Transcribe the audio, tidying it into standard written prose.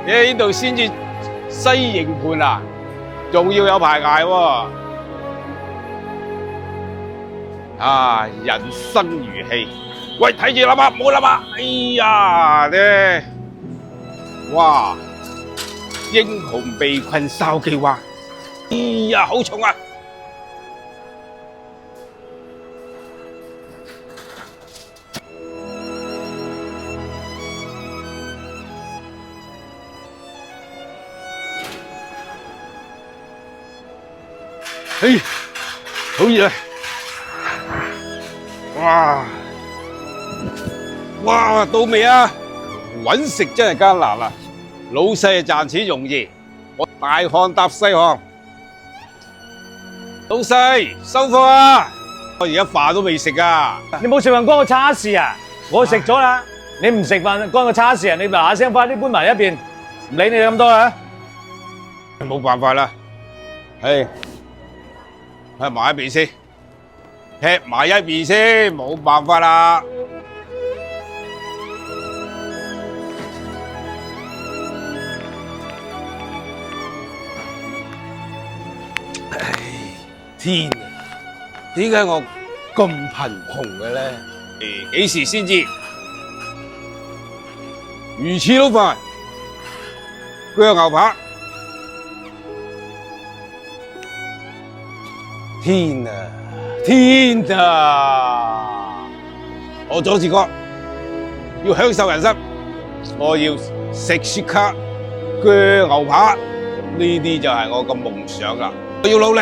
你喺呢度先至西營盤啊，仲要有排捱喎。啊，人生如戲，喂，睇住啦嘛，唔好啦嘛。哎呀，咧，哇，英雄被困筲箕灣。哎呀，好重啊！哎，好熱啊！哇，到未啊？搵食真係艱難啊！老細賺錢容易，我大汗搭細汗。老細收貨啊！我而家飯都未食啊！你冇食飯關我叉事啊！我食咗啦，你唔食飯關我叉事啊！你嗱嗱聲快啲搬埋一邊，唔理你咁多啦。冇辦法啦，唉，劈埋一邊先，劈埋一邊先，冇辦法啦。唉，天啊！點解我咁貧窮嘅咧？幾時先至？魚翅撈飯，腳牛扒。天啊！天啊！我佐治哥要享受人生，我要食雪茄、鋸牛扒，呢啲就係我嘅夢想啦！我要努力。